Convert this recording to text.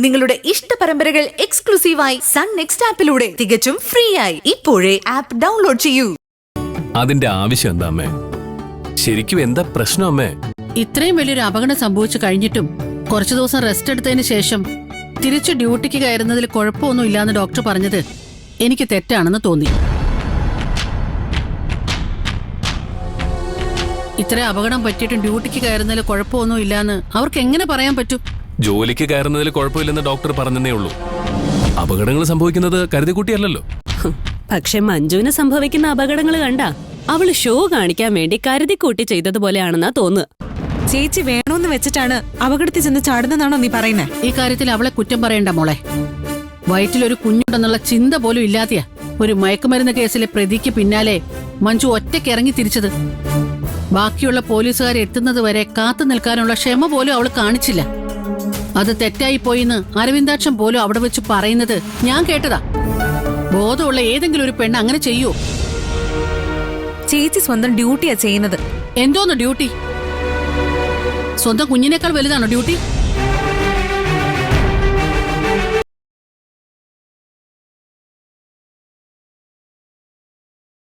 നിങ്ങളുടെ ഇഷ്ട പരമ്പരകൾ എക്സ്ക്ലൂസീവായി സൺ നെക്സ്റ്റ് ആപ്പിലൂടെ തികച്ചും ഫ്രീ ആയി ഇപ്പോഴേ ആപ്പ് ഡൗൺലോഡ് ചെയ്യൂ. അതിന്റെ ആവശ്യം എന്താ അമ്മേ? ശരിക്കും എന്താ പ്രശ്നം അമ്മേ? ഇത്രയും വലിയൊരു അപകടം സംഭവിച്ചു കഴിഞ്ഞിട്ടും കുറച്ചു ദിവസം റെസ്റ്റ് എടുത്തതിന് ശേഷം തിരിച്ച് ഡ്യൂട്ടിക്ക് കയറുന്നതിൽ കുഴപ്പമൊന്നും ഇല്ലാന്ന് ഡോക്ടർ പറഞ്ഞത് എനിക്ക് തെറ്റാണെന്ന് തോന്നി. ഇത്ര അപകടം പറ്റിയിട്ടും ഡ്യൂട്ടിക്ക് കയറുന്നതിൽ കുഴപ്പമൊന്നും ഇല്ലാന്ന് അവർക്ക് എങ്ങനെ പറയാൻ പറ്റും? ജോലിക്ക് കയറുന്നതിൽ കുഴപ്പമില്ലെന്ന് ഡോക്ടർ പറഞ്ഞതേ ഉള്ളൂ. അപകടങ്ങൾ സംഭവിക്കുന്നത് കരുതിക്കുട്ടിയല്ലോ. പക്ഷെ മഞ്ജുവിന് സംഭവിക്കുന്ന അപകടങ്ങൾ കണ്ട അവള് ഷോ കാണിക്കാൻ വേണ്ടി കരുതിക്കൂട്ടി ചെയ്തതുപോലെയാണെന്നാ തോന്നുക. ചേച്ചി വേണോന്ന് വെച്ചിട്ടാണ് അപകടത്തിൽ ചെന്ന് ചാടുന്നതാണോ നീ പറയുന്നേ? ഈ കാര്യത്തിൽ അവളെ കുറ്റം പറയണ്ട മോളെ. വയറ്റിലൊരു കുഞ്ഞുണ്ടെന്നുള്ള ചിന്ത പോലും ഇല്ലാതെയാ ഒരു മയക്കുമരുന്ന് കേസിലെ പ്രതിക്ക് പിന്നാലെ മഞ്ജു ഒറ്റയ്ക്ക് ഇറങ്ങി തിരിച്ചത്. ബാക്കിയുള്ള പോലീസുകാരെ എത്തുന്നത് വരെ കാത്തു നിൽക്കാനുള്ള ക്ഷമ പോലും അവൾ കാണിച്ചില്ല. അത് തെറ്റായി പോയിന്ന് അരവിന്ദാക്ഷൻ പോലും അവിടെ വെച്ച് പറയുന്നത് ഞാൻ കേട്ടതാ. ബോധമുള്ള ഏതെങ്കിലും ഒരു പെണ്ണ് അങ്ങനെ ചെയ്യൂ? ചേച്ചി സ്വന്തം ഡ്യൂട്ടിയാ ചെയ്യുന്നത്. എന്തോന്ന് ഡ്യൂട്ടി? സ്വന്തം കുഞ്ഞിനേക്കാൾ വലുതാണോ ഡ്യൂട്ടി?